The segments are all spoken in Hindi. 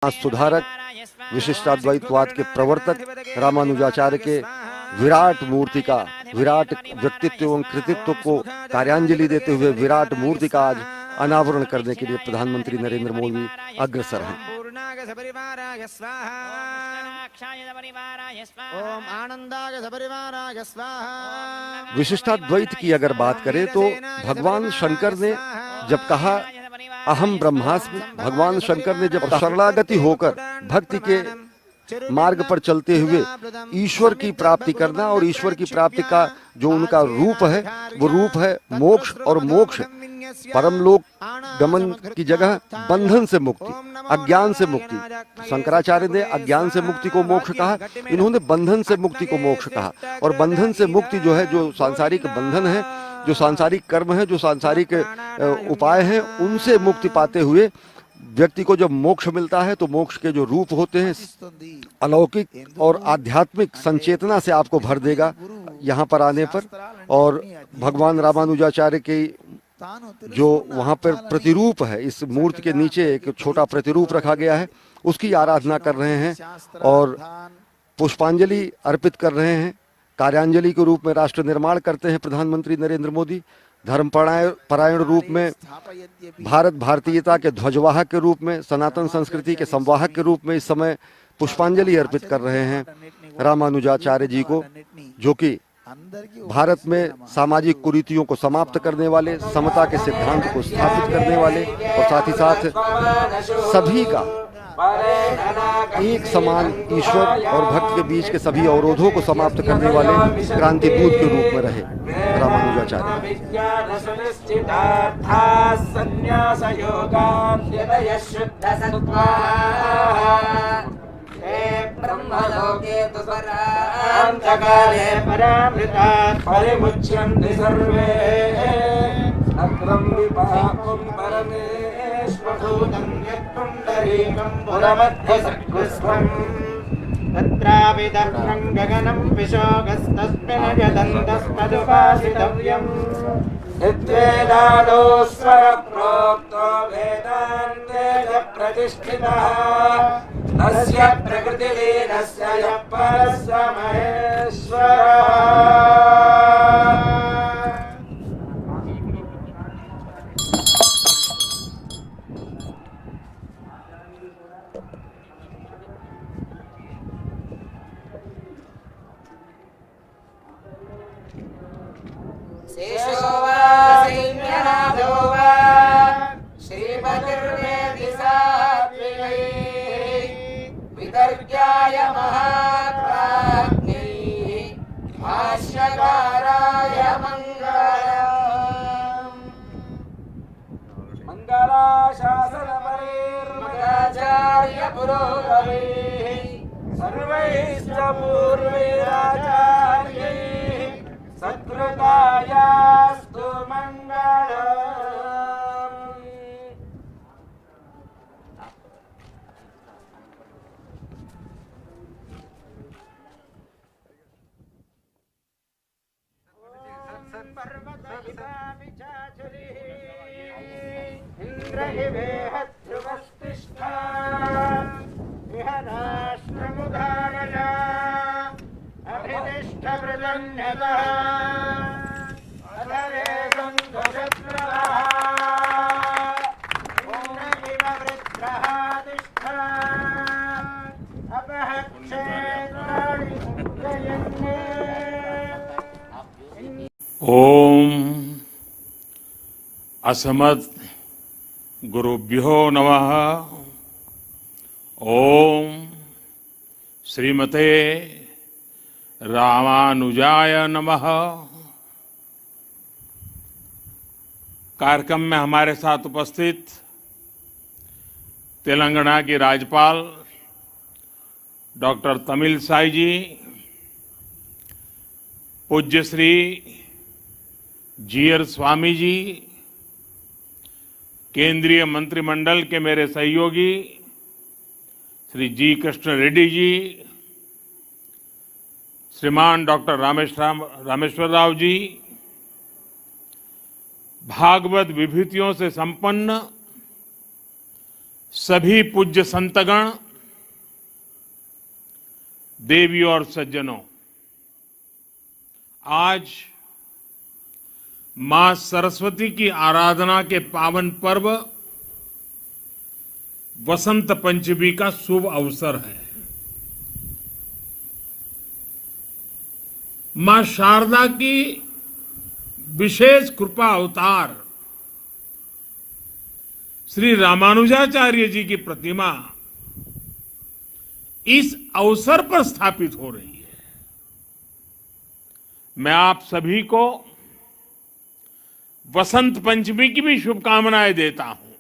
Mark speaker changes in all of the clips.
Speaker 1: सुधारक विशिष्टाद्वैतवाद के प्रवर्तक रामानुजाचार्य के विराट मूर्ति का, विराट व्यक्तित्व एवं कृतित्व को कार्यांजलि देते हुए विराट मूर्ति का आज अनावरण करने के लिए प्रधानमंत्री नरेंद्र मोदी अग्रसर हैं। विशिष्टाद्वैत की अगर बात करें तो भगवान शंकर ने जब कहा अहम ब्रह्मास्मि, भगवान शंकर ने जब शरणागति होकर भक्ति के मार्ग पर चलते हुए ईश्वर की प्राप्ति करना और ईश्वर की प्राप्ति का जो उनका रूप है वो रूप है मोक्ष, और मोक्ष परमलोक गमन की जगह बंधन से मुक्ति, अज्ञान से मुक्ति। शंकराचार्य ने अज्ञान से मुक्ति को मोक्ष कहा, इन्होंने बंधन से मुक्ति को मोक्ष कहा। और बंधन से मुक्ति जो है, जो सांसारिक बंधन है, जो सांसारिक कर्म है, जो सांसारिक उपाय हैं, उनसे मुक्ति पाते हुए व्यक्ति को जब मोक्ष मिलता है तो मोक्ष के जो रूप होते हैं अलौकिक और आध्यात्मिक संचेतना से आपको भर देगा यहाँ पर आने पर। और भगवान रामानुजाचार्य के जो वहाँ पर प्रतिरूप है, इस मूर्ति के नीचे एक छोटा प्रतिरूप रखा गया है, उसकी आराधना कर रहे हैं और पुष्पांजलि अर्पित कर रहे हैं। कार्यांजलि के रूप में राष्ट्र निर्माण करते हैं प्रधानमंत्री नरेंद्र मोदी। धर्म परायण रूप में, भारत भारतीयता के ध्वजवाहक के रूप में, सनातन संस्कृति के संवाहक के रूप में इस समय पुष्पांजलि अर्पित कर रहे हैं रामानुजाचार्य जी को, जो कि भारत में सामाजिक कुरीतियों को समाप्त करने वाले, समता के सिद्धांत को स्थापित करने वाले और साथ ही साथ सभी का एक समान ईश्वर और भक्त के बीच के सभी अवरोधों को समाप्त करने वाले क्रांति दूत के रूप में रहे रामानुजाचार्य।
Speaker 2: ब्रह्मलोके तु परान्तकाले परामृतात् परिमुच्यन्ते सर्वे अग्रं विपाकं परमेश्वरभूतं यत्पुण्डरीकं पुरमध्यसत्कुस्वम् तत्राविदग्नं गगनं विशोकस्तस्मिन् यदन्तस्तदुपासितव्यम् नित्येदादौ स्वरप्रोक्तो वेदान्ते च प्रतिष्ठितः तस्य प्रकृतिलीनस्य यः परस्य महेश्वरः। शेषो वा सैन्यनाथो वा श्रीपतिर्वेदि सात्विकैः वितर्क्याय महाप्राज्ञैः भाष्यकाराय मङ्गलम्। मङ्गलाशासनपरिर्मदाचार्य पुरोगमैः सर्वैश्च पूर्वैराचार्यैः सत्कृतायास्तु मङ्गलम्। इंद्रहिवेहध्रुवस्तिष्ठा इह राष्ट्रमुदारय अभिनिष्ठवृदन्यतः अधरे सन्तोषत्रवः इन्द्रहिव वृत्रः तिष्ठा अपः क्षेत्राणि जयन्ने।
Speaker 3: ओम असमत् गुरुभ्यो नमः। ओम श्रीमते रामानुजाय नमः। कार्यक्रम में हमारे साथ उपस्थित तेलंगाना की राज्यपाल डॉक्टर तमिलसाई जी, पूज्य श्री जीयर स्वामी जी, केंद्रीय मंत्रिमंडल के मेरे सहयोगी श्री जी कृष्ण रेड्डी जी, श्रीमान डॉक्टर रामेश्वर राव जी, भागवत विभूतियों से संपन्न सभी पूज्य संतगण, देवी और सज्जनों, आज मां सरस्वती की आराधना के पावन पर्व वसंत पंचमी का शुभ अवसर है। मां शारदा की विशेष कृपा अवतार श्री रामानुजाचार्य जी की प्रतिमा इस अवसर पर स्थापित हो रही है। मैं आप सभी को वसंत पंचमी की भी शुभकामनाएं देता हूं।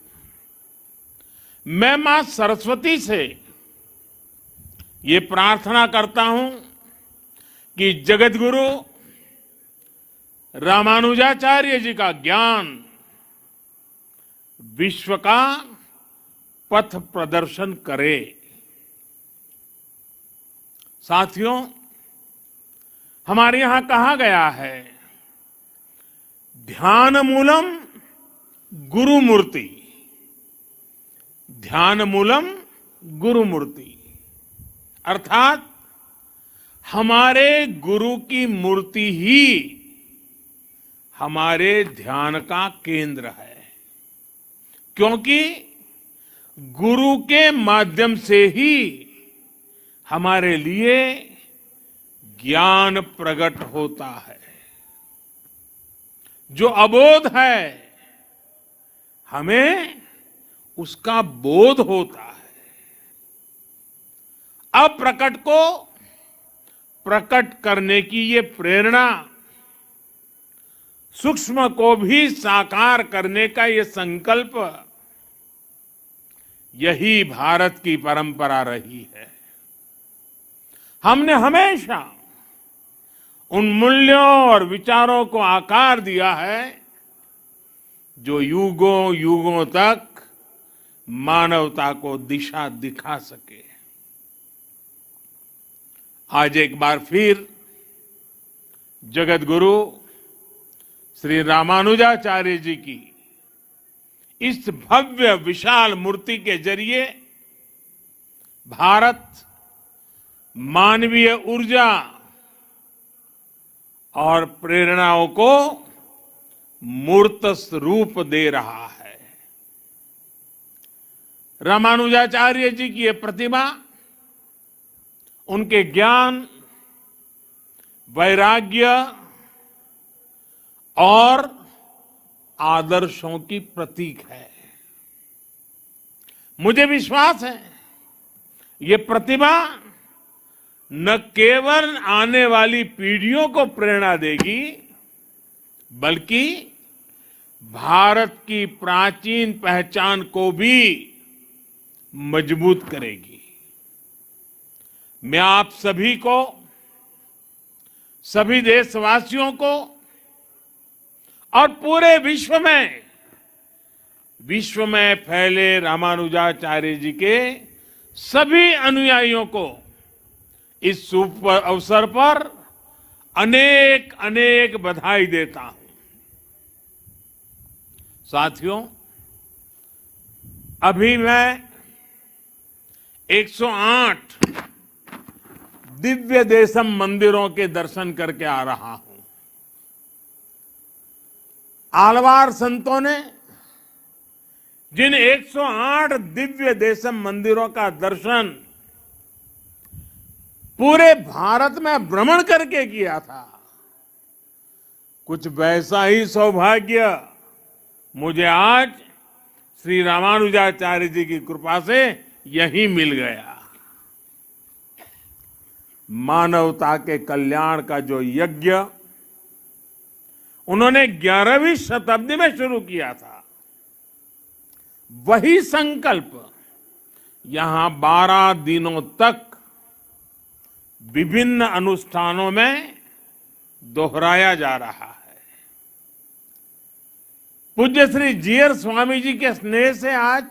Speaker 3: मैं मां सरस्वती से ये प्रार्थना करता हूं कि जगतगुरु रामानुजाचार्य जी का ज्ञान विश्व का पथ प्रदर्शन करे। साथियों, हमारे यहां कहा गया है, ध्यान मूलम गुरु मूर्ति, ध्यान मूलम गुरु मूर्ति, अर्थात हमारे गुरु की मूर्ति ही हमारे ध्यान का केंद्र है, क्योंकि गुरु के माध्यम से ही हमारे लिए ज्ञान प्रकट होता है। जो अबोध है हमें उसका बोध होता है। अप्रकट को प्रकट करने की ये प्रेरणा, सूक्ष्म को भी साकार करने का ये संकल्प, यही भारत की परंपरा रही है। हमने हमेशा उन मूल्यों और विचारों को आकार दिया है जो युगों युगों तक मानवता को दिशा दिखा सके। आज एक बार फिर जगत गुरु श्री रामानुजाचार्य जी की इस भव्य विशाल मूर्ति के जरिए भारत मानवीय ऊर्जा और प्रेरणाओं को मूर्त रूप दे रहा है। रामानुजाचार्य जी की यह प्रतिमा उनके ज्ञान, वैराग्य और आदर्शों की प्रतीक है। मुझे विश्वास है ये प्रतिमा न केवल आने वाली पीढ़ियों को प्रेरणा देगी, बल्कि भारत की प्राचीन पहचान को भी मजबूत करेगी। मैं आप सभी को, सभी देशवासियों को और पूरे विश्व में फैले रामानुजाचार्य जी के सभी अनुयायियों को इस शुभ अवसर पर अनेक अनेक बधाई देता हूं। साथियों, अभी मैं 108 दिव्य देशम मंदिरों के दर्शन करके आ रहा हूं। आलवार संतों ने जिन 108 दिव्य देशम मंदिरों का दर्शन पूरे भारत में भ्रमण करके किया था, कुछ वैसा ही सौभाग्य मुझे आज श्री रामानुजाचार्य जी की कृपा से यही मिल गया। मानवता के कल्याण का जो यज्ञ उन्होंने 11वीं शताब्दी में शुरू किया था, वही संकल्प यहां 12 दिनों तक विभिन्न अनुष्ठानों में दोहराया जा रहा है। पूज्य श्री जीयर स्वामी जी के स्नेह से आज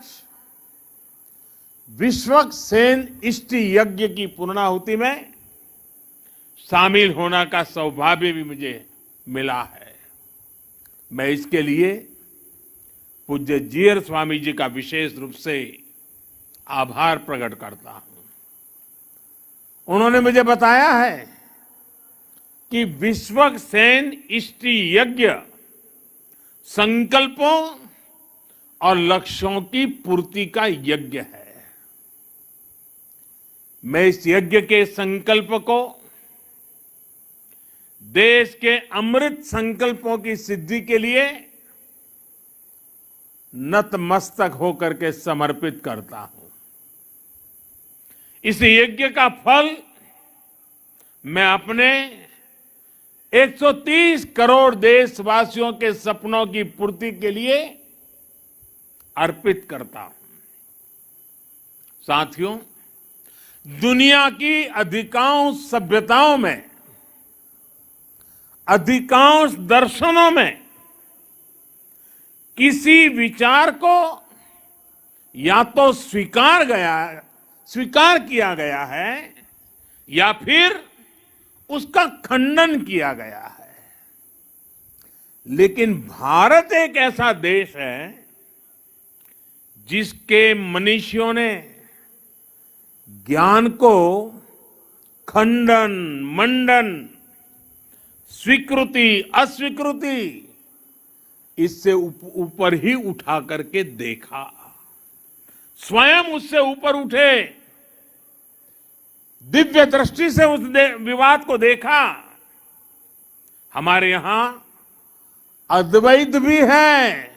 Speaker 3: विश्वक सेन इष्ट यज्ञ की पूर्णाहुति में शामिल होने का सौभाग्य भी मुझे मिला है। मैं इसके लिए पूज्य जीयर स्वामी जी का विशेष रूप से आभार प्रकट करता हूं। उन्होंने मुझे बताया है कि विश्वक सेन इष्टि यज्ञ संकल्पों और लक्ष्यों की पूर्ति का यज्ञ है। मैं इस यज्ञ के संकल्प को देश के अमृत संकल्पों की सिद्धि के लिए नतमस्तक होकर के समर्पित करता हूं। इस यज्ञ का फल मैं अपने 130 करोड़ देशवासियों के सपनों की पूर्ति के लिए अर्पित करता हूं। साथियों, दुनिया की अधिकांश सभ्यताओं में, अधिकांश दर्शनों में किसी विचार को या तो स्वीकार किया गया है या फिर उसका खंडन किया गया है। लेकिन भारत एक ऐसा देश है जिसके मनीषियों ने ज्ञान को खंडन, मंडन, स्वीकृति, अस्वीकृति इससे ऊपर ही उठा करके देखा। स्वयं उससे ऊपर उठे, दिव्य दृष्टि से उस विवाद को देखा। हमारे यहां अद्वैत भी है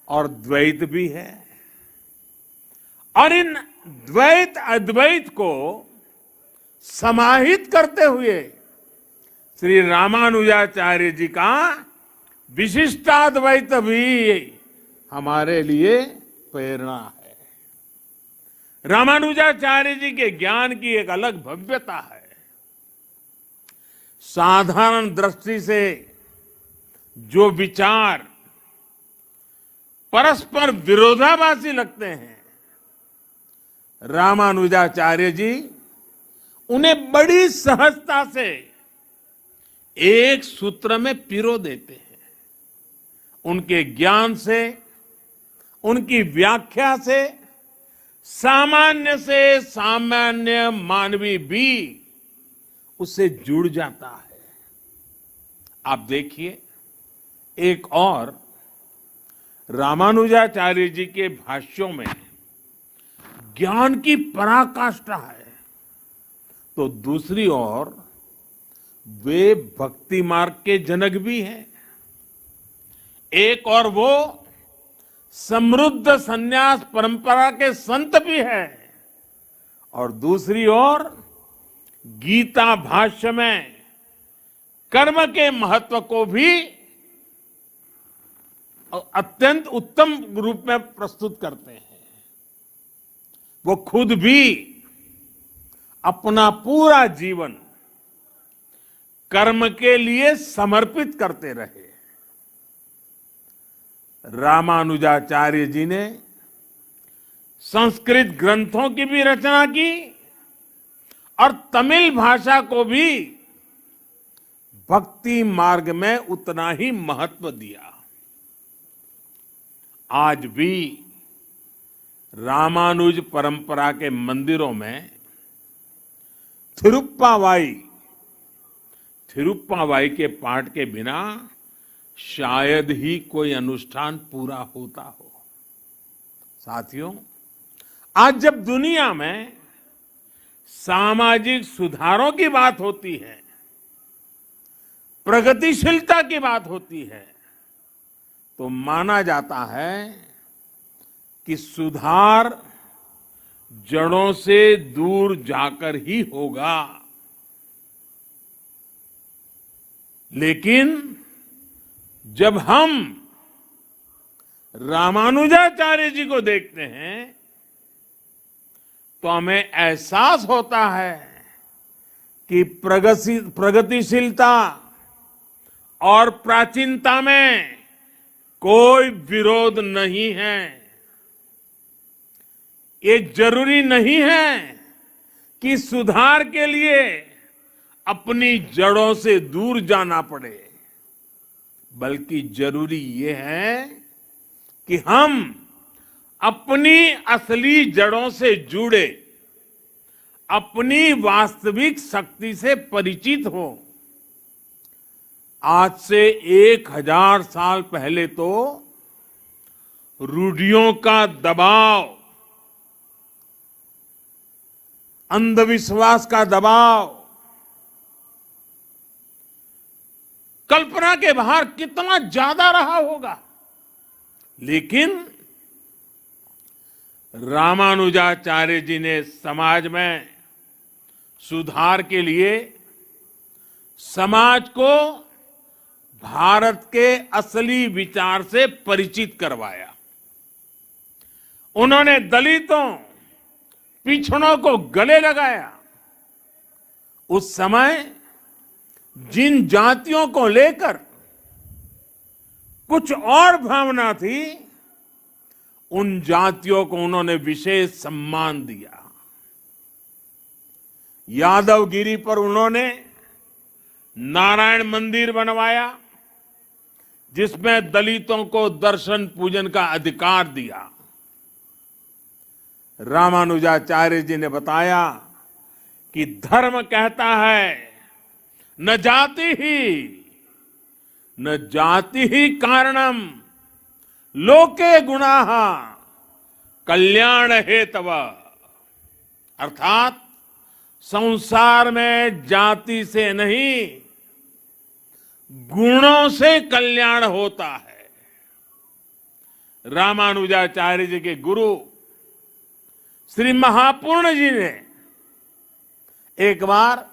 Speaker 3: और द्वैत भी है, और इन द्वैत अद्वैत को समाहित करते हुए श्री रामानुजाचार्य जी का विशिष्टाद्वैत भी हमारे लिए प्रेरणा है। रामानुजाचार्य जी के ज्ञान की एक अलग भव्यता है। साधारण दृष्टि से जो विचार परस्पर विरोधाभासी लगते हैं, रामानुजाचार्य जी उन्हें बड़ी सहजता से एक सूत्र में पिरो देते हैं। उनके ज्ञान से, उनकी व्याख्या से सामान्य से सामान्य मानवी भी उससे जुड़ जाता है। आप देखिए, एक और रामानुजाचार्य जी के भाष्यों में ज्ञान की पराकाष्ठा है, तो दूसरी ओर वे भक्ति मार्ग के जनक भी हैं। एक और वो समृद्ध संन्यास परंपरा के संत भी हैं, और दूसरी ओर गीता भाष्य में कर्म के महत्व को भी अत्यंत उत्तम रूप में प्रस्तुत करते हैं। वो खुद भी अपना पूरा जीवन कर्म के लिए समर्पित करते रहे। रामानुजाचार्य जी ने संस्कृत ग्रंथों की भी रचना की और तमिल भाषा को भी भक्ति मार्ग में उतना ही महत्व दिया। आज भी रामानुज परंपरा के मंदिरों में थिरुप्पावाई के पाठ के बिना शायद ही कोई अनुष्ठान पूरा होता हो। साथियों, आज जब दुनिया में सामाजिक सुधारों की बात होती है, प्रगतिशीलता की बात होती है, तो माना जाता है कि सुधार जड़ों से दूर जाकर ही होगा। लेकिन जब हम रामानुजाचार्य जी को देखते हैं तो हमें एहसास होता है कि प्रगतिशीलता और प्राचीनता में कोई विरोध नहीं है। ये जरूरी नहीं है कि सुधार के लिए अपनी जड़ों से दूर जाना पड़े, बल्कि जरूरी ये है कि हम अपनी असली जड़ों से जुड़े, अपनी वास्तविक शक्ति से परिचित हो। आज से 1000 साल पहले तो रूढ़ियों का दबाव, अंधविश्वास का दबाव कल्पना के बाहर कितना ज्यादा रहा होगा, लेकिन रामानुजाचार्य जी ने समाज में सुधार के लिए समाज को भारत के असली विचार से परिचित करवाया। उन्होंने दलितों, पिछड़ों को गले लगाया। उस समय जिन जातियों को लेकर कुछ और भावना थी, उन जातियों को उन्होंने विशेष सम्मान दिया। यादवगिरी पर उन्होंने नारायण मंदिर बनवाया, जिसमें दलितों को दर्शन पूजन का अधिकार दिया। रामानुजाचार्य जी ने बताया कि धर्म कहता है न जाति ही कारणम लोके गुणाः कल्याण हेतव। अर्थात संसार में जाति से नहीं, गुणों से कल्याण होता है। रामानुजाचार्य जी के गुरु श्री महापूर्ण जी ने एक बार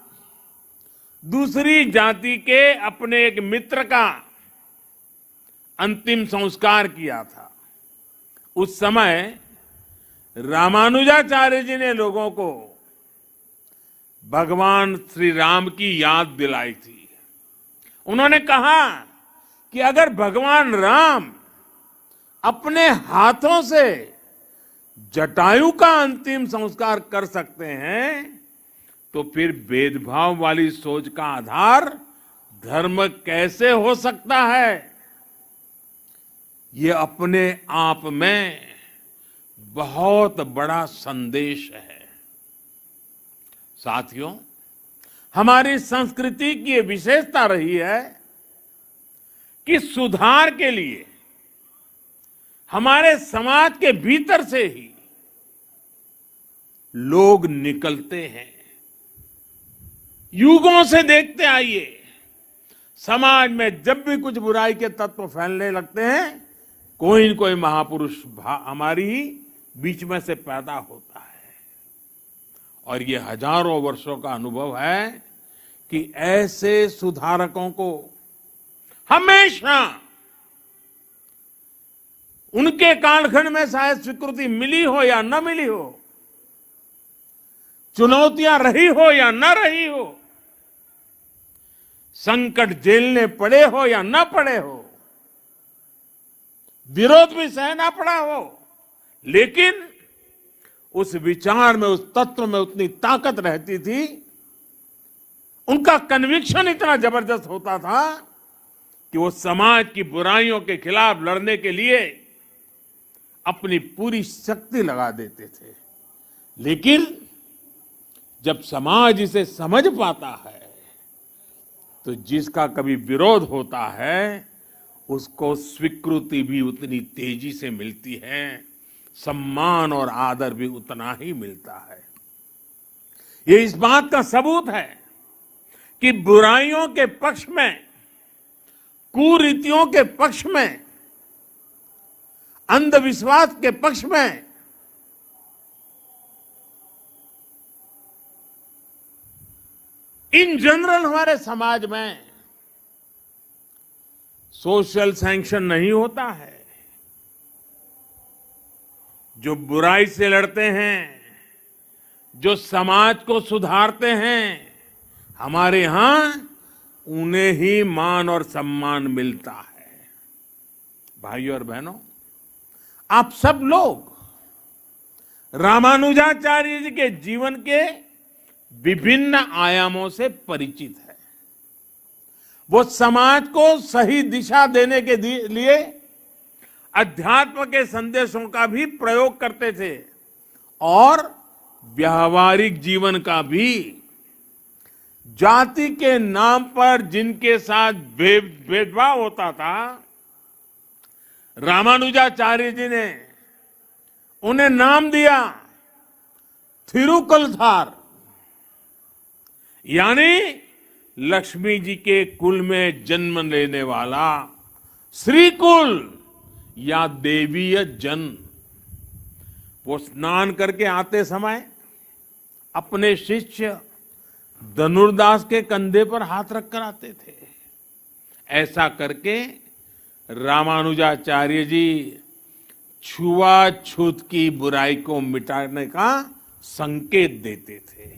Speaker 3: दूसरी जाति के अपने एक मित्र का अंतिम संस्कार किया था। उस समय रामानुजाचार्य जी ने लोगों को भगवान श्री राम की याद दिलाई थी। उन्होंने कहा कि अगर भगवान राम अपने हाथों से जटायु का अंतिम संस्कार कर सकते हैं, तो फिर भेदभाव वाली सोच का आधार धर्म कैसे हो सकता है? ये अपने आप में बहुत बड़ा संदेश है। साथियों, हमारी संस्कृति की ये विशेषता रही है कि सुधार के लिए हमारे समाज के भीतर से ही लोग निकलते हैं। युगों से देखते आइए, समाज में जब भी कुछ बुराई के तत्व फैलने लगते हैं, कोई न कोई महापुरुष हमारी बीच में से पैदा होता है। और ये हजारों वर्षों का अनुभव है कि ऐसे सुधारकों को हमेशा उनके कालखंड में शायद स्वीकृति मिली हो या न मिली हो, चुनौतियां रही हो या न रही हो, संकट झेलने पड़े हो या न पड़े हो, विरोध भी सहना पड़ा हो, लेकिन उस विचार में, उस तत्व में उतनी ताकत रहती थी, उनका कन्विक्शन इतना जबरदस्त होता था कि वो समाज की बुराइयों के खिलाफ लड़ने के लिए अपनी पूरी शक्ति लगा देते थे। लेकिन जब समाज इसे समझ पाता है, तो जिसका कभी विरोध होता है, उसको स्वीकृति भी उतनी तेजी से मिलती है, सम्मान और आदर भी उतना ही मिलता है। ये इस बात का सबूत है कि बुराइयों के पक्ष में, कुरीतियों के पक्ष में, अंधविश्वास के पक्ष में इन जनरल हमारे समाज में सोशल सैंक्शन नहीं होता है। जो बुराई से लड़ते हैं, जो समाज को सुधारते हैं, हमारे यहां उन्हें ही मान और सम्मान मिलता है। भाइयों और बहनों, आप सब लोग रामानुजाचार्य जी के जीवन के विभिन्न आयामों से परिचित है। वो समाज को सही दिशा देने के लिए अध्यात्म के संदेशों का भी प्रयोग करते थे और व्यावहारिक जीवन का भी। जाति के नाम पर जिनके साथ भेदभाव होता था, रामानुजाचार्य जी ने उन्हें नाम दिया थिरुकलथार, यानी लक्ष्मी जी के कुल में जन्म लेने वाला श्री कुल या देवीय जन। वो स्नान करके आते समय अपने शिष्य धनुर्दास के कंधे पर हाथ रखकर आते थे। ऐसा करके रामानुजाचार्य जी छुआछूत की बुराई को मिटाने का संकेत देते थे।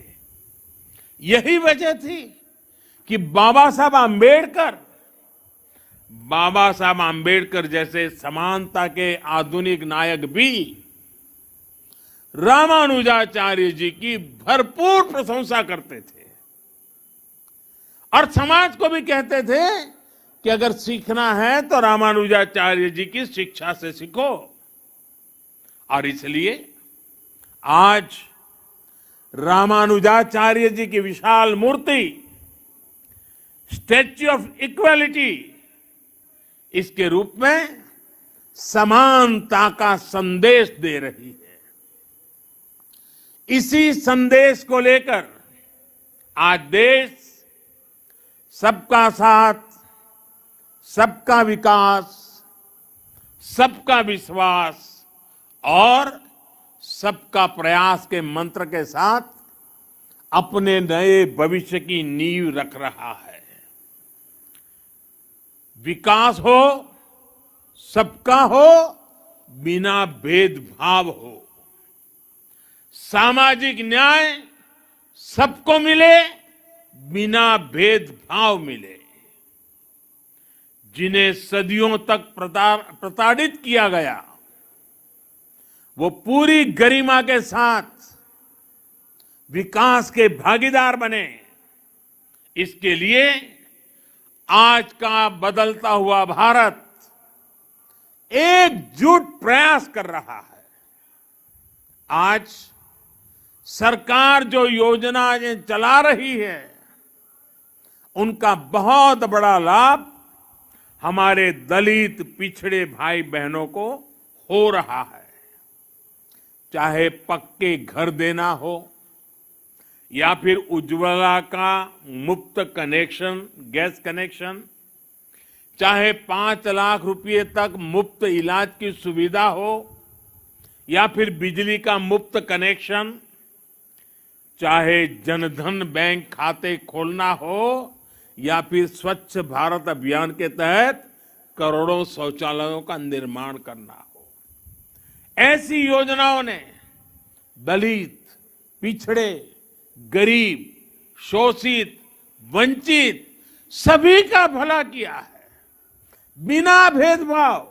Speaker 3: यही वजह थी कि बाबा साहब आंबेडकर जैसे समानता के आधुनिक नायक भी रामानुजाचार्य जी की भरपूर प्रशंसा करते थे और समाज को भी कहते थे कि अगर सीखना है तो रामानुजाचार्य जी की शिक्षा से सीखो। और इसलिए आज रामानुजाचार्य जी की विशाल मूर्ति स्टैच्यू ऑफ इक्वालिटी इसके रूप में समानता का संदेश दे रही है। इसी संदेश को लेकर आज देश सबका साथ, सबका विकास, सबका विश्वास और सबका प्रयास के मंत्र के साथ अपने नए भविष्य की नींव रख रहा है। विकास हो, सबका हो, बिना भेदभाव हो। सामाजिक न्याय सबको मिले, बिना भेदभाव मिले। जिन्हें सदियों तक प्रताड़ित किया गया, वो पूरी गरिमा के साथ विकास के भागीदार बने। इसके लिए आज का बदलता हुआ भारत एकजुट प्रयास कर रहा है। आज सरकार जो योजनाएं चला रही है, उनका बहुत बड़ा लाभ हमारे दलित पिछड़े भाई बहनों को हो रहा है। चाहे पक्के घर देना हो या फिर उज्ज्वला का मुफ्त कनेक्शन, गैस कनेक्शन, चाहे 5 लाख रुपए तक मुफ्त इलाज की सुविधा हो या फिर बिजली का मुफ्त कनेक्शन, चाहे जनधन बैंक खाते खोलना हो या फिर स्वच्छ भारत अभियान के तहत करोड़ों शौचालयों का निर्माण करना हो। ऐसी योजनाओं ने दलित, पिछड़े, गरीब, शोषित, वंचित सभी का भला किया है। बिना भेदभाव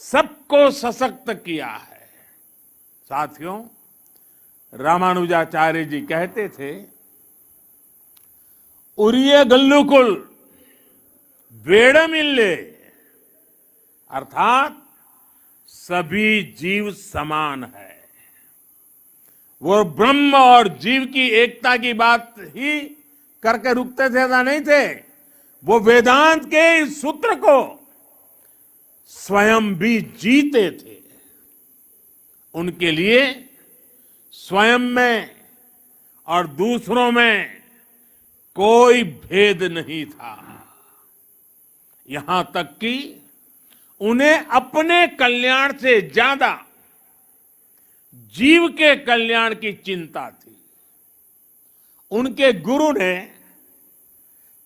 Speaker 3: सबको सशक्त किया है। साथियों, रामानुजाचार्य जी कहते थे, उरिय गल्लुकुल वेड़मिल्ले, अर्थात सभी जीव समान है। वो ब्रह्म और जीव की एकता की बात ही करके रुकते थे, ऐसा नहीं थे। वो वेदांत के इस सूत्र को स्वयं भी जीते थे। उनके लिए स्वयं में और दूसरों में कोई भेद नहीं था। यहां तक कि उन्हें अपने कल्याण से ज्यादा जीव के कल्याण की चिंता थी। उनके गुरु ने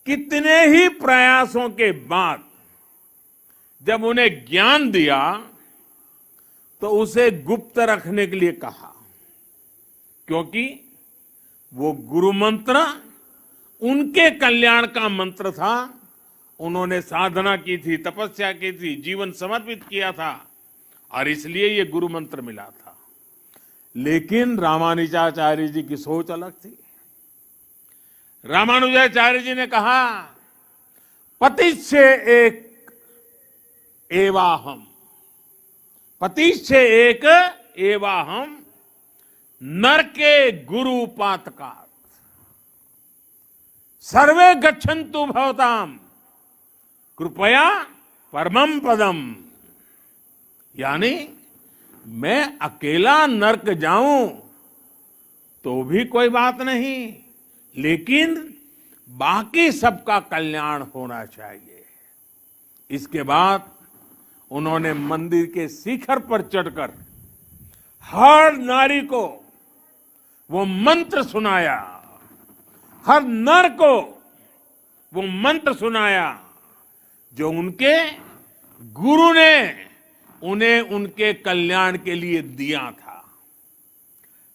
Speaker 3: कितने ही प्रयासों के बाद जब उन्हें ज्ञान दिया तो उसे गुप्त रखने के लिए कहा, क्योंकि वो गुरु मंत्र उनके कल्याण का मंत्र था। उन्होंने साधना की थी, तपस्या की थी, जीवन समर्पित किया था और इसलिए ये गुरु मंत्र मिला था। लेकिन रामानुजाचार्य जी की सोच अलग थी। रामानुजाचार्य जी ने कहा, पतिश्चे एक एवाहम, पतिश्चे एक एवाहम नरके गुरु पातकात् सर्वे गच्छन्तु भवताम कृपया परमम पदम। यानी मैं अकेला नरक जाऊं तो भी कोई बात नहीं, लेकिन बाकी सबका कल्याण होना चाहिए। इसके बाद उन्होंने मंदिर के शिखर पर चढ़कर हर नारी को वो मंत्र सुनाया, हर नर को वो मंत्र सुनाया जो उनके गुरु ने उन्हें उनके कल्याण के लिए दिया था।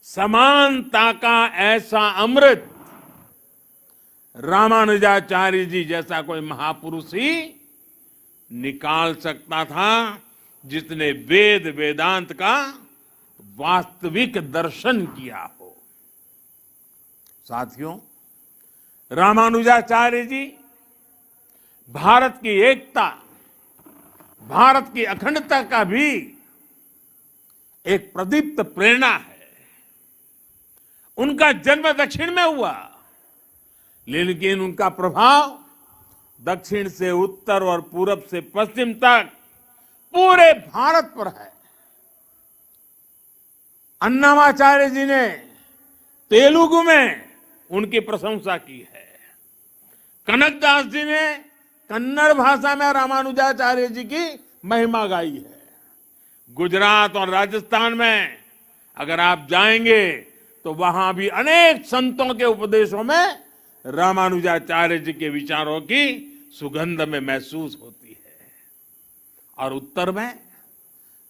Speaker 3: समानता का ऐसा अमृत रामानुजाचार्य जी जैसा कोई महापुरुष ही निकाल सकता था, जिसने वेद वेदांत का वास्तविक दर्शन किया हो। साथियों, रामानुजाचार्य जी भारत की एकता, भारत की अखंडता का भी एक प्रदीप्त प्रेरणा है। उनका जन्म दक्षिण में हुआ, लेकिन उनका प्रभाव दक्षिण से उत्तर और पूरब से पश्चिम तक पूरे भारत पर है। अन्नामाचार्य जी ने तेलुगु में उनकी प्रशंसा की है। कनकदास जी ने कन्नड़ भाषा में रामानुजाचार्य जी की महिमा गाई है। गुजरात और राजस्थान में अगर आप जाएंगे तो वहां भी अनेक संतों के उपदेशों में रामानुजाचार्य जी के विचारों की सुगंध में महसूस होती है। और उत्तर में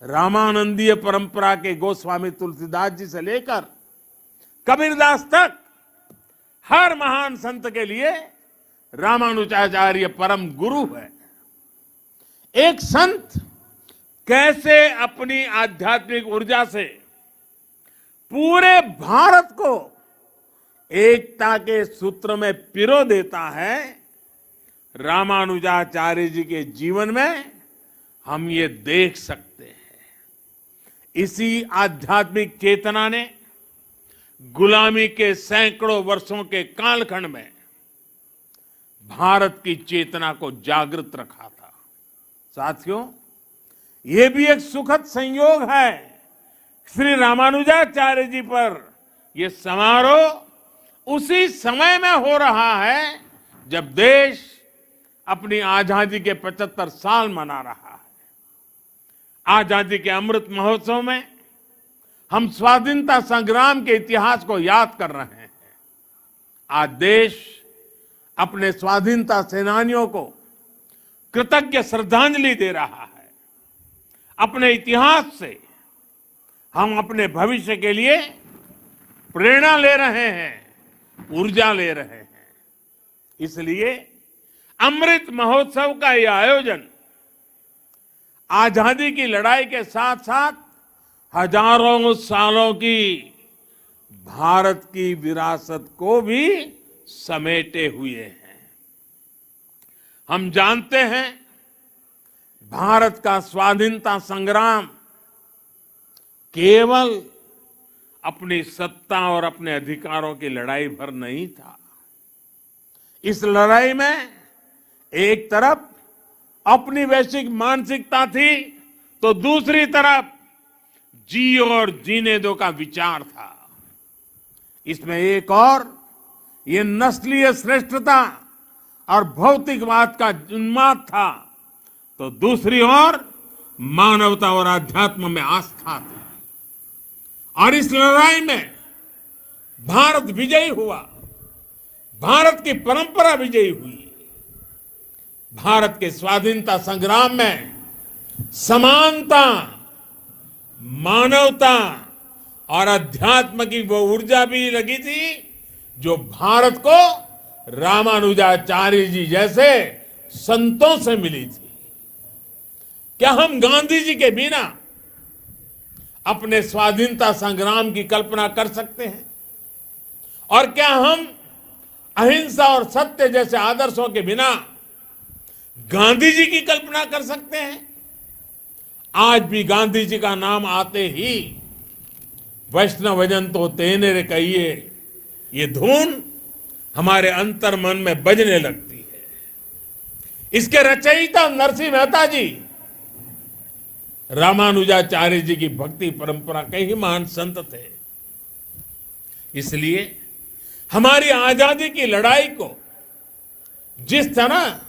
Speaker 3: रामानंदीय परंपरा के गोस्वामी तुलसीदास जी से लेकर कबीरदास तक हर महान संत के लिए रामानुजाचार्य परम गुरु है। एक संत कैसे अपनी आध्यात्मिक ऊर्जा से पूरे भारत को एकता के सूत्र में पिरो देता है, रामानुजाचार्य जी के जीवन में हम ये देख सकते हैं। इसी आध्यात्मिक चेतना ने गुलामी के सैकड़ों वर्षों के कालखंड में भारत की चेतना को जागृत रखा था। साथियों, ये भी एक सुखद संयोग है, श्री रामानुजाचार्य जी पर यह समारोह उसी समय में हो रहा है जब देश अपनी आजादी के 75 साल मना रहा है। आजादी के अमृत महोत्सव में हम स्वाधीनता संग्राम के इतिहास को याद कर रहे हैं। आज देश अपने स्वाधीनता सेनानियों को कृतज्ञ श्रद्धांजलि दे रहा है। अपने इतिहास से हम अपने भविष्य के लिए प्रेरणा ले रहे हैं, ऊर्जा ले रहे हैं। इसलिए अमृत महोत्सव का यह आयोजन आजादी की लड़ाई के साथ साथ हजारों सालों की भारत की विरासत को भी समेटे हुए हैं। हम जानते हैं, भारत का स्वाधीनता संग्राम केवल अपनी सत्ता और अपने अधिकारों की लड़ाई भर नहीं था। इस लड़ाई में एक तरफ अपनी वैश्विक मानसिकता थी, तो दूसरी तरफ जियो और जीने दो का विचार था। इसमें एक और ये नस्लीय श्रेष्ठता और भौतिकवाद का उन्माद था, तो दूसरी ओर मानवता और अध्यात्म में आस्था थी। और इस लड़ाई में भारत विजयी हुआ, भारत की परंपरा विजयी हुई। भारत के स्वाधीनता संग्राम में समानता, मानवता और अध्यात्म की वो ऊर्जा भी लगी थी जो भारत को रामानुजाचार्य जी जैसे संतों से मिली थी। क्या हम गांधी जी के बिना अपने स्वाधीनता संग्राम की कल्पना कर सकते हैं? और क्या हम अहिंसा और सत्य जैसे आदर्शों के बिना गांधी जी की कल्पना कर सकते हैं? आज भी गांधी जी का नाम आते ही वैष्णवजन तो तेने रे कहिए, ये धुन हमारे अंतर मन में बजने लगती है। इसके रचयिता नरसिंह मेहता जी रामानुजाचार्य जी की भक्ति परंपरा के ही महान संत थे। इसलिए हमारी आजादी की लड़ाई को जिस तरह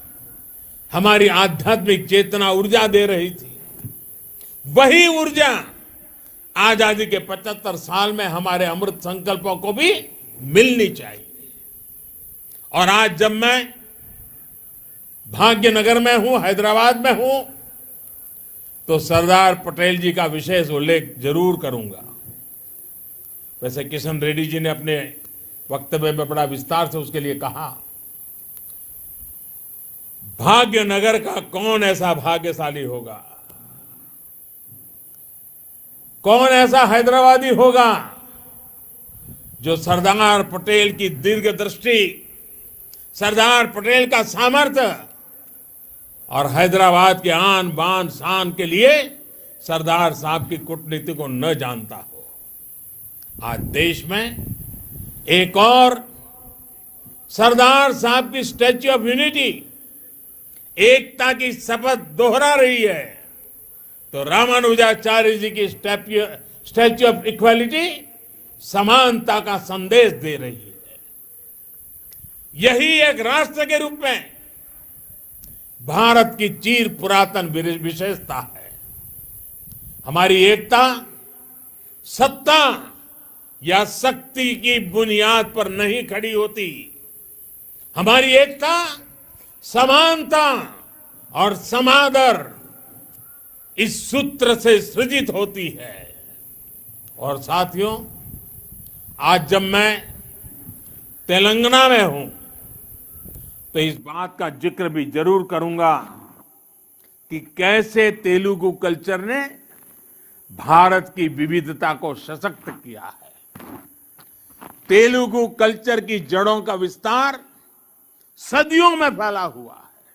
Speaker 3: हमारी आध्यात्मिक चेतना ऊर्जा दे रही थी, वही ऊर्जा आजादी के 75 साल में हमारे अमृत संकल्पों को भी मिलनी चाहिए। और आज जब मैं भाग्यनगर में हूं, हैदराबाद में हूं, तो सरदार पटेल जी का विशेष उल्लेख जरूर करूंगा। वैसे किशन रेड्डी जी ने अपने वक्तव्य में बड़ा विस्तार से उसके लिए कहा। भाग्यनगर का कौन ऐसा भाग्यशाली होगा, कौन ऐसा हैदराबादी होगा जो सरदार पटेल की दीर्घ दृष्टि, सरदार पटेल का सामर्थ्य और हैदराबाद के आन बान शान के लिए सरदार साहब की कूटनीति को न जानता हो। आज देश में एक और सरदार साहब की स्टैच्यू ऑफ यूनिटी, एकता की शपथ दोहरा रही है, तो रामानुजाचार्य जी की स्टैच्यू ऑफ इक्वालिटी समानता का संदेश दे रही है। यही एक राष्ट्र के रूप में भारत की चीर पुरातन विशेषता है। हमारी एकता सत्ता या शक्ति की बुनियाद पर नहीं खड़ी होती। हमारी एकता समानता और समादर इस सूत्र से सृजित होती है। और साथियों, आज जब मैं तेलंगाना में हूं, तो इस बात का जिक्र भी जरूर करूंगा कि कैसे तेलुगु कल्चर ने भारत की विविधता को सशक्त किया है। तेलुगु कल्चर की जड़ों का विस्तार सदियों में फैला हुआ है।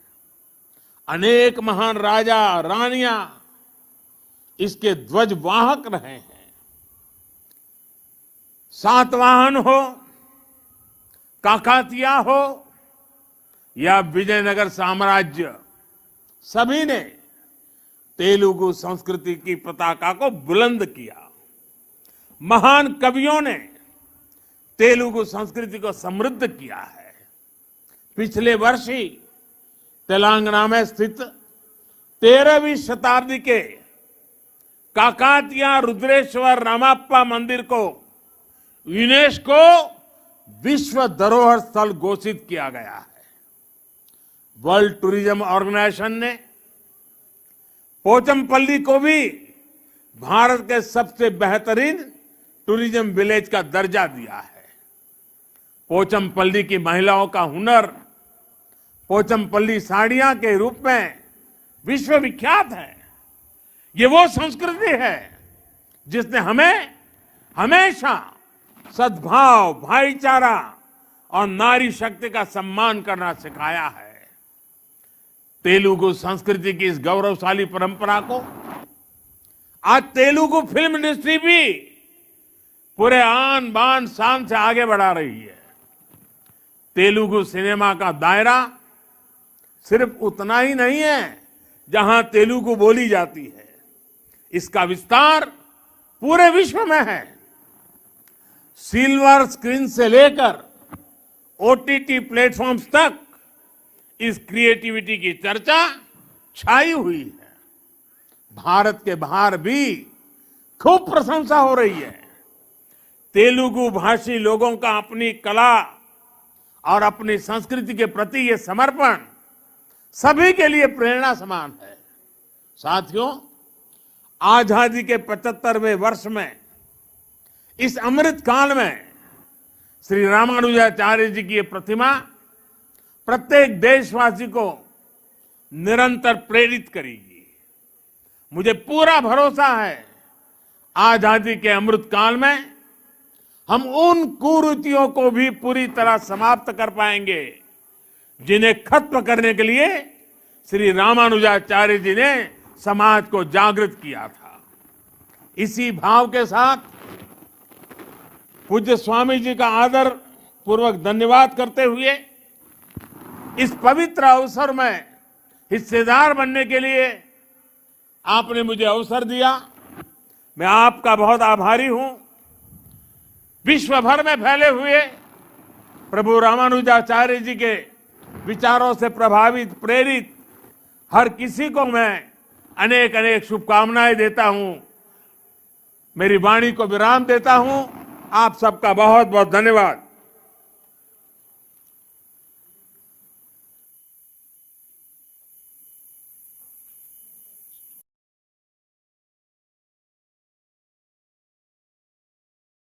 Speaker 3: अनेक महान राजा रानियां इसके ध्वजवाहक रहे हैं। सातवाहन हो, काकातिया हो या विजयनगर साम्राज्य, सभी ने तेलुगु संस्कृति की पताका को बुलंद किया। महान कवियों ने तेलुगु संस्कृति को समृद्ध किया है। पिछले वर्ष ही तेलंगाना में स्थित 13वीं शताब्दी के काकातिया रुद्रेश्वर रामाप्पा मंदिर को यूनेस्को विश्व धरोहर स्थल घोषित किया गया है। वर्ल्ड टूरिज्म ऑर्गेनाइजेशन ने पोचमपल्ली को भी भारत के सबसे बेहतरीन टूरिज्म विलेज का दर्जा दिया है। पोचमपल्ली की महिलाओं का हुनर पोचमपल्ली साड़ियां के रूप में विश्व विख्यात है। ये वो संस्कृति है जिसने हमें हमेशा सद्भाव, भाईचारा और नारी शक्ति का सम्मान करना सिखाया है। तेलुगु संस्कृति की इस गौरवशाली परंपरा को आज तेलुगु फिल्म इंडस्ट्री भी पूरे आन बान शान से आगे बढ़ा रही है। तेलुगु सिनेमा का दायरा सिर्फ उतना ही नहीं है जहां तेलुगु बोली जाती है, इसका विस्तार पूरे विश्व में है। सिल्वर स्क्रीन से लेकर ओटीटी प्लेटफॉर्म्स तक इस क्रिएटिविटी की चर्चा छाई हुई है। भारत के बाहर भी खूब प्रशंसा हो रही है। तेलुगु भाषी लोगों का अपनी कला और अपनी संस्कृति के प्रति ये समर्पण सभी के लिए प्रेरणा समान है। साथियों, आजादी के 75वें वर्ष में इस अमृत काल में श्री रामानुजाचार्य जी की ये प्रतिमा प्रत्येक देशवासी को निरंतर प्रेरित करेगी। मुझे पूरा भरोसा है आजादी के अमृत काल में हम उन कुरीतियों को भी पूरी तरह समाप्त कर पाएंगे जिन्हें खत्म करने के लिए श्री रामानुजाचार्य जी ने समाज को जागृत किया था। इसी भाव के साथ पूज्य स्वामी जी का आदर पूर्वक धन्यवाद करते हुए इस पवित्र अवसर में हिस्सेदार बनने के लिए आपने मुझे अवसर दिया। मैं आपका बहुत आभारी हूं। विश्व भर में फैले हुए प्रभु रामानुजाचार्य जी के विचारों से प्रभावित प्रेरित हर किसी को मैं अनेक अनेक शुभकामनाएं देता हूं। मेरी वाणी को विराम देता हूं। आप सबका बहुत बहुत धन्यवाद।